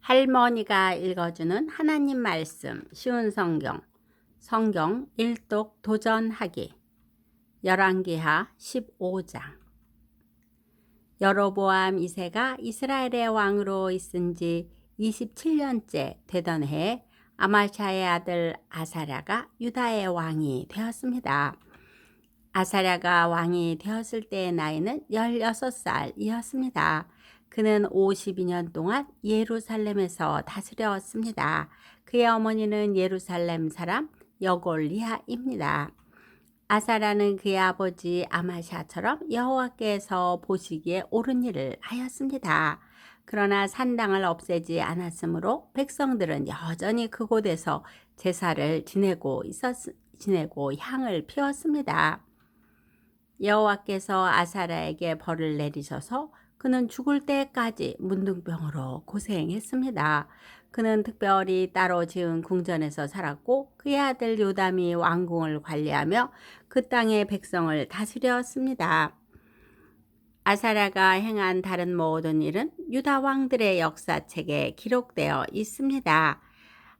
할머니가 읽어주는 하나님 말씀 쉬운 성경 일독 도전하기 열왕기하 15장. 여로보암 2세가 이스라엘의 왕으로 있은 지 27년째 되던 해에 아마샤의 아들 아사랴가 유다의 왕이 되었습니다. 아사랴가 왕이 되었을 때의 나이는 16살이었습니다. 그는 52년 동안 예루살렘에서 다스렸습니다. 그의 어머니는 예루살렘 사람 여골리아입니다. 아사랴는 그의 아버지 아마샤처럼 여호와께서 보시기에 옳은 일을 하였습니다. 그러나 산당을 없애지 않았으므로 백성들은 여전히 그곳에서 제사를 지내고 향을 피웠습니다. 여호와께서 아사랴에게 벌을 내리셔서 그는 죽을 때까지 문둥병으로 고생했습니다. 그는 특별히 따로 지은 궁전에서 살았고 그의 아들 요담이 왕궁을 관리하며 그 땅의 백성을 다스렸습니다. 아사랴가 행한 다른 모든 일은 유다 왕들의 역사책에 기록되어 있습니다.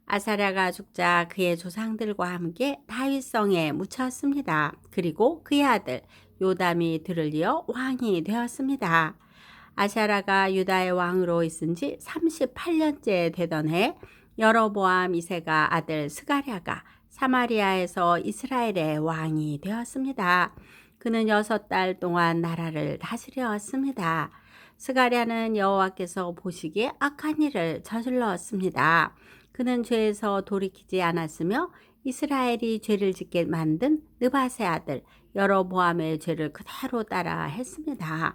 아사랴가 죽자 그의 조상들과 함께 다윗성에 묻혔습니다. 그리고 그의 아들 요담이 들을 이어 왕이 되었습니다. 아사랴가 유다의 왕으로 있은 지 38년째 되던 해 여로보암 2세가 아들 스가랴가 사마리아에서 이스라엘의 왕이 되었습니다. 그는 6달 동안 나라를 다스렸습니다. 스가랴는 여호와께서 보시기에 악한 일을 저질렀습니다. 그는 죄에서 돌이키지 않았으며 이스라엘이 죄를 짓게 만든 느밧의 아들 여로보암의 죄를 그대로 따라 했습니다.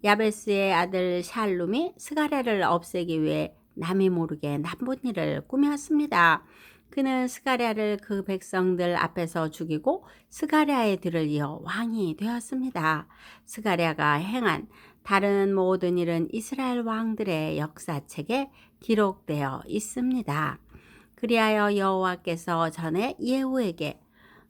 야베스의 아들 샬룸이 스가랴를 없애기 위해 남이 모르게 나쁜 일을 꾸몄습니다. 그는 스가랴를 그 백성들 앞에서 죽이고 스가랴의 뒤를 이어 왕이 되었습니다. 스가랴가 행한 다른 모든 일은 이스라엘 왕들의 역사책에 기록되어 있습니다. 그리하여 여호와께서 전에 예후에게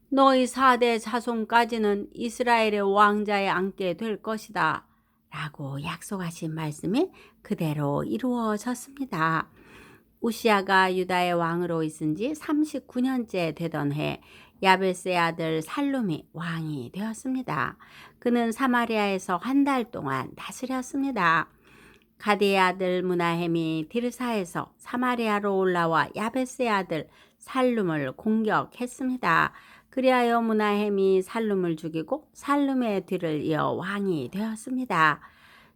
너희 4대 자손까지는 이스라엘의 왕자에 앉게 될 것이다 라고 약속하신 말씀이 그대로 이루어졌습니다. 우시아가 유다의 왕으로 있은 지 39년째 되던 해 야베스의 아들 살룸이 왕이 되었습니다. 그는 사마리아에서 한 달 동안 다스렸습니다. 가디의 아들 무나헴이 디르사에서 사마리아로 올라와 야베스의 아들 살룸을 공격했습니다. 그리하여 무나헴이 살룸을 죽이고 살룸의 뒤를 이어 왕이 되었습니다.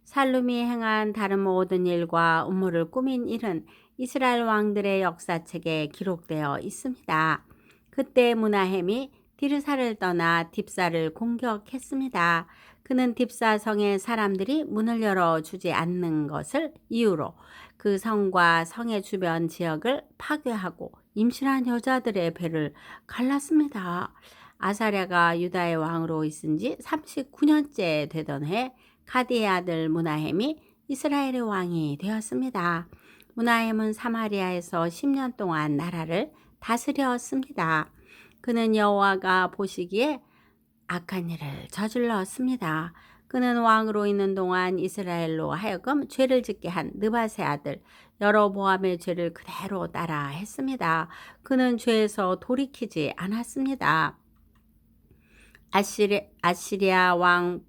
살룸이 행한 다른 모든 일과 음모를 꾸민 일은 이스라엘 왕들의 역사책에 기록되어 있습니다. 그때 무나헴이 디르사를 떠나 딥사를 공격했습니다. 그는 딥사 성의 사람들이 문을 열어주지 않는 것을 이유로 그 성과 성의 주변 지역을 파괴하고 임신한 여자들의 배를 갈랐습니다. 아사랴가 유다의 왕으로 있은 지 39년째 되던 해 가디의 아들 무나헴이 이스라엘의 왕이 되었습니다. 무나헴은 사마리아에서 10년 동안 나라를 다스렸습니다. 그는 여호와가 보시기에 악한 일을 저질렀습니다. 그는 왕으로 있는 동안 이스라엘로 하여금 죄를 짓게 한 느밧의 아들 여로보암의 죄를 그대로 따라 했습니다. 그는 죄에서 돌이키지 않았습니다. 아시리아 왕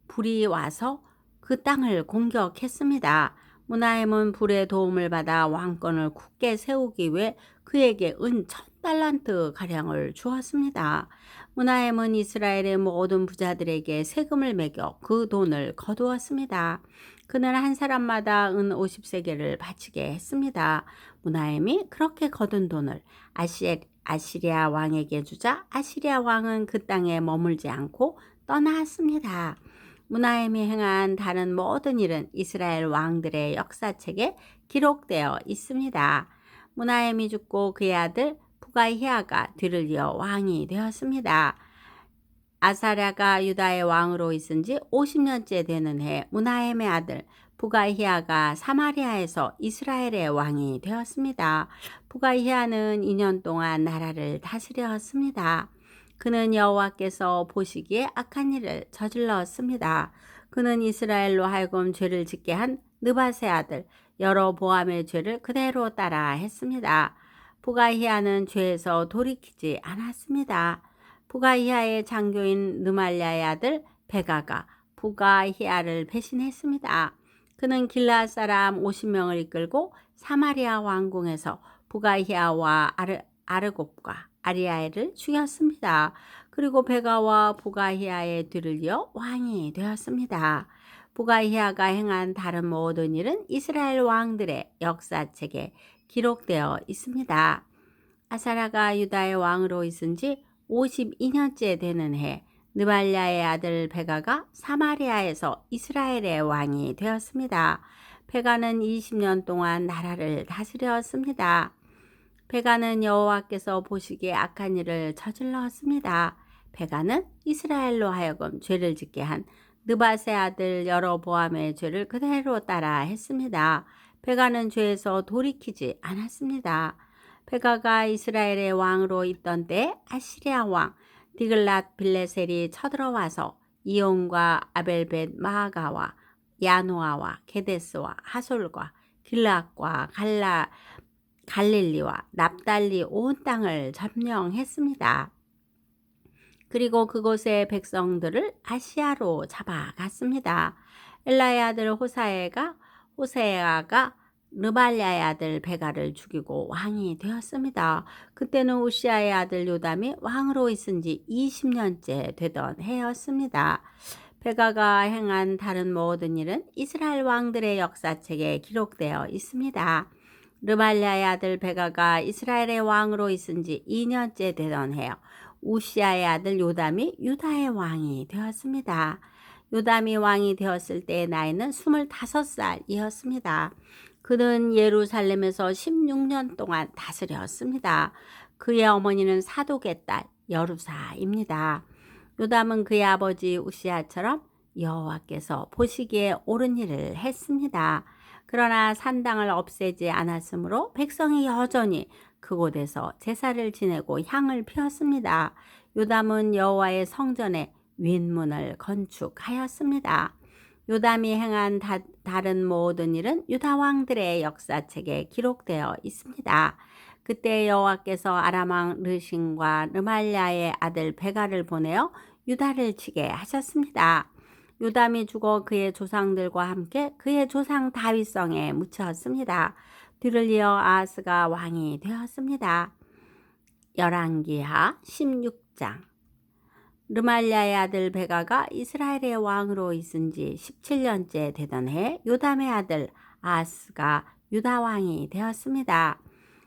불이 와서 그 땅을 공격했습니다. 무나헴은 불의 도움을 받아 왕권을 굳게 세우기 위해 그에게 은 1000달란트 가량을 주었습니다. 무나헴은 이스라엘의 모든 부자들에게 세금을 매겨 그 돈을 거두었습니다. 그는 한 사람마다 은 50세겔을 바치게 했습니다. 무나헴이 그렇게 거둔 돈을 아시리아 왕에게 주자 아시리아 왕은 그 땅에 머물지 않고 떠났습니다. 무나헴이 행한 다른 모든 일은 이스라엘 왕들의 역사책에 기록되어 있습니다. 무나헴이 죽고 그의 아들 부가히아가 뒤를 이어 왕이 되었습니다. 아사랴가 유다의 왕으로 있은 지 50년째 되는 해 무나헴의 아들 부가히아가 사마리아에서 이스라엘의 왕이 되었습니다. 부가히아는 2년 동안 나라를 다스렸습니다. 그는 여호와께서 보시기에 악한 일을 저질렀습니다. 그는 이스라엘로 하여금 죄를 짓게 한 느밧의 아들 여로보암의 죄를 그대로 따라 했습니다. 부가히야는 죄에서 돌이키지 않았습니다. 부가히야의 장교인 느말랴의 아들 베가가 부가히야를 배신했습니다. 그는 길라앗 사람 50명을 이끌고 사마리아 왕궁에서 부가히야와 아르곱과 아리아엘을 죽였습니다. 그리고 베가와 부가히야의 뒤를 이어 왕이 되었습니다. 부가히야가 행한 다른 모든 일은 이스라엘 왕들의 역사책에 기록되어 있습니다. 아사라가 유다의 왕으로 있은 지 52년째 되는 해 느발랴의 아들 베가가 사마리아에서 이스라엘의 왕이 되었습니다. 베가는 20년 동안 나라를 다스렸습니다. 베가는 여호와께서 보시기에 악한 일을 저질렀습니다. 베가는 이스라엘로 하여금 죄를 짓게 한 느밧의 아들 여로보암의 죄를 그대로 따라 했습니다. 베가는 죄에서 돌이키지 않았습니다. 베가가 이스라엘의 왕으로 있던 때 아시리아 왕 디글랏 빌레셀이 쳐들어와서 이온과 아벨벳 마아가와 야노아와 게데스와 하솔과 길앗과 갈릴리와 납달리 온 땅을 점령했습니다. 그리고 그곳의 백성들을 아시아로 잡아갔습니다. 엘라의 아들 호세아가 느발랴의 아들 베가를 죽이고 왕이 되었습니다. 그때는 우시아의 아들 요담이 왕으로 있은 지 20년째 되던 해였습니다. 베가가 행한 다른 모든 일은 이스라엘 왕들의 역사책에 기록되어 있습니다. 느발랴의 아들 베가가 이스라엘의 왕으로 있은 지 2년째 되던 해요. 우시아의 아들 요담이 유다의 왕이 되었습니다. 요담이 왕이 되었을 때의 나이는 25살이었습니다. 그는 예루살렘에서 16년 동안 다스렸습니다. 그의 어머니는 사독의 딸 여루사입니다. 요담은 그의 아버지 우시아처럼 여호와께서 보시기에 옳은 일을 했습니다. 그러나 산당을 없애지 않았으므로 백성이 여전히 그곳에서 제사를 지내고 향을 피웠습니다. 요담은 여호와의 성전에 윗문을 건축하였습니다. 요담이 행한 다른 모든 일은 유다 왕들의 역사책에 기록되어 있습니다. 그때 여호와께서 아람 왕 르신과 르말랴의 아들 베가를 보내어 유다를 치게 하셨습니다. 요담이 죽어 그의 조상들과 함께 그의 조상 다윗성에 묻혔습니다. 뒤를 이어 아하스가 왕이 되었습니다. 열왕기하 16장. 르말랴의 아들 베가가 이스라엘의 왕으로 있은 지 17년째 되던 해 요담의 아들 아하스가 유다 왕이 되었습니다.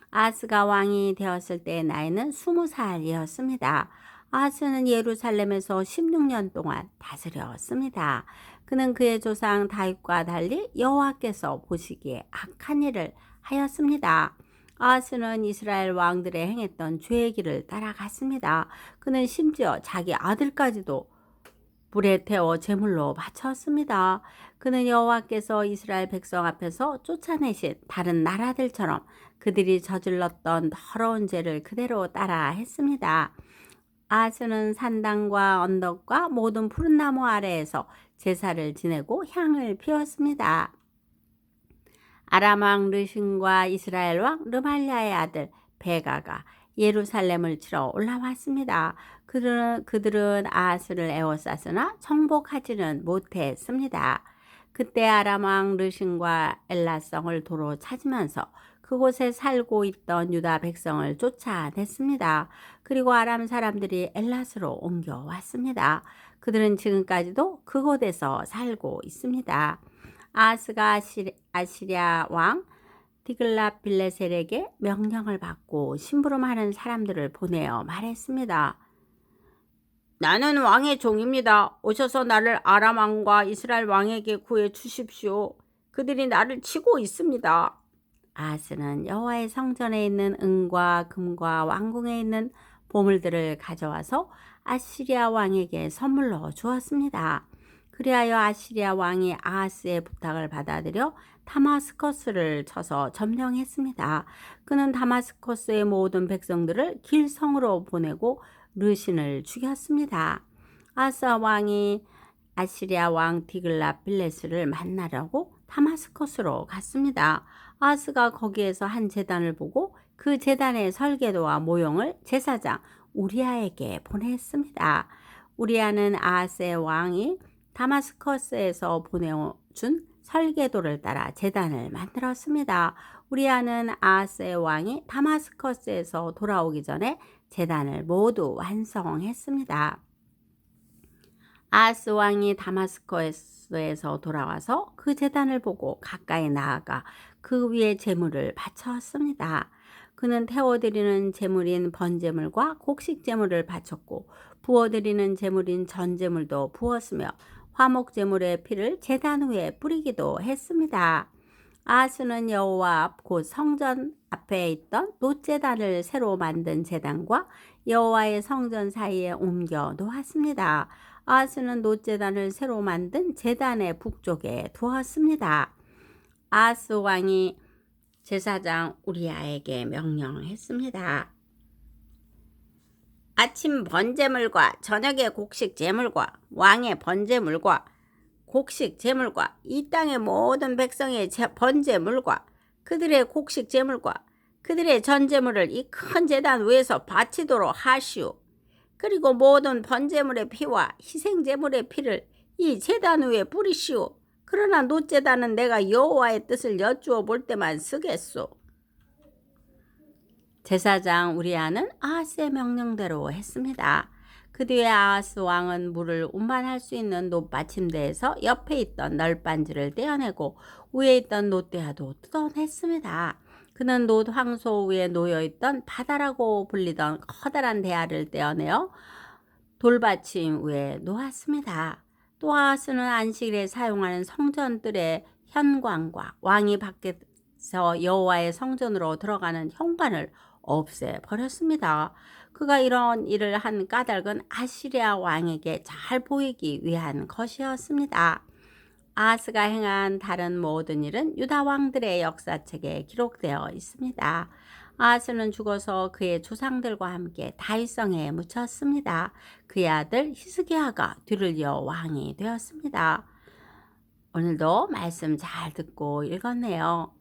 아하스가 왕이 되었을 때의 나이는 20살이었습니다. 아하스는 예루살렘에서 16년 동안 다스렸습니다. 그는 그의 조상 다윗과 달리 여호와께서 보시기에 악한 일을 하였습니다. 아하스는 이스라엘 왕들의 행했던 죄의 길을 따라갔습니다. 그는 심지어 자기 아들까지도 불에 태워 제물로 바쳤습니다. 그는 여호와께서 이스라엘 백성 앞에서 쫓아내신 다른 나라들처럼 그들이 저질렀던 더러운 죄를 그대로 따라 했습니다. 아하스는 산당과 언덕과 모든 푸른 나무 아래에서 제사를 지내고 향을 피웠습니다. 아람 왕 르신과 이스라엘 왕 르말랴의 아들 베가가 예루살렘을 치러 올라왔습니다. 그들은 아하스를 에워쌌으나 정복하지는 못했습니다. 그때 아람 왕 르신과 엘라성을 도로 찾으면서 그곳에 살고 있던 유다 백성을 쫓아냈습니다. 그리고 아람 사람들이 엘랏으로 옮겨왔습니다. 그들은 지금까지도 그곳에서 살고 있습니다. 아하스가 아시리아 왕 디글랏 빌레셀에게 명령을 받고 심부름하는 사람들을 보내어 말했습니다. 나는 왕의 종입니다. 오셔서 나를 아람 왕과 이스라엘 왕에게 구해 주십시오. 그들이 나를 치고 있습니다. 아하스는 여호와의 성전에 있는 은과 금과 왕궁에 있는 보물들을 가져와서 아시리아 왕에게 선물로 주었습니다. 그리하여 아시리아 왕이 아하스의 부탁을 받아들여 다마스커스를 쳐서 점령했습니다. 그는 다마스커스의 모든 백성들을 길성으로 보내고 르신을 죽였습니다. 아하스 왕이 아시리아 왕 디글랏 빌레스를 만나려고 다마스커스로 갔습니다. 아하스가 거기에서 한 제단을 보고 그 제단의 설계도와 모형을 제사장 우리아에게 보냈습니다. 우리아는 아하스의 왕이 다마스커스에서 보내준 설계도를 따라 제단을 만들었습니다. 우리아는 아하스의 왕이 다마스커스에서 돌아오기 전에 제단을 모두 완성했습니다. 아하스 왕이 다마스커스에서 돌아와서 그 제단을 보고 가까이 나아가 그 위에 제물을 바쳤습니다. 그는 태워드리는 제물인 번제물과 곡식 제물을 바쳤고 부어드리는 제물인 전제물도 부었으며 화목 제물의 피를 제단 위에 뿌리기도 했습니다. 아하스는 여호와 앞 곧 성전 앞에 있던 놋제단을 새로 만든 제단과 여호와의 성전 사이에 옮겨 놓았습니다. 아하스는 놋제단을 새로 만든 제단의 북쪽에 두었습니다. 아하스 왕이 제사장 우리아에게 명령했습니다. 아침 번제물과 저녁의 곡식 제물과 왕의 번제물과 곡식 제물과 이 땅의 모든 백성의 번제물과 그들의 곡식 제물과 그들의 전제물을 이 큰 제단 위에서 바치도록 하시오. 그리고 모든 번제물의 피와 희생제물의 피를 이 제단 위에 뿌리시오. 그러나 놋제단은 내가 여호와의 뜻을 여쭈어 볼 때만 쓰겠소. 제사장 우리아는 아하스의 명령대로 했습니다. 그 뒤에 아하스 왕은 물을 운반할 수 있는 놋 받침대에서 옆에 있던 널빤지를 떼어내고 위에 있던 놋대야도 뜯어냈습니다. 그는 놋 황소 위에 놓여있던 바다라고 불리던 커다란 대야를 떼어내어 돌받침 위에 놓았습니다. 또 아하스는 안식일에 사용하는 성전들의 현관과 왕이 밖에서 여호와의 성전으로 들어가는 현관을 없애버렸습니다. 그가 이런 일을 한 까닭은 아시리아 왕에게 잘 보이기 위한 것이었습니다. 아하스가 행한 다른 모든 일은 유다 왕들의 역사책에 기록되어 있습니다. 아하스는 죽어서 그의 조상들과 함께 다윗성에 묻혔습니다. 그의 아들 히스기야가 뒤를 이어 왕이 되었습니다. 오늘도 말씀 잘 듣고 읽었네요.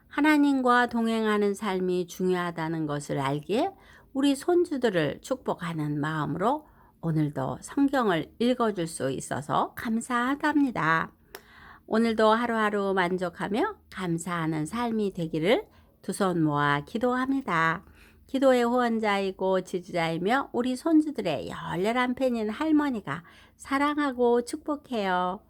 하나님과 동행하는 삶이 중요하다는 것을 알기에 우리 손주들을 축복하는 마음으로 오늘도 성경을 읽어줄 수 있어서 감사하답니다. 오늘도 하루하루 만족하며 감사하는 삶이 되기를 두 손 모아 기도합니다. 기도의 후원자이고 지지자이며 우리 손주들의 열렬한 팬인 할머니가 사랑하고 축복해요.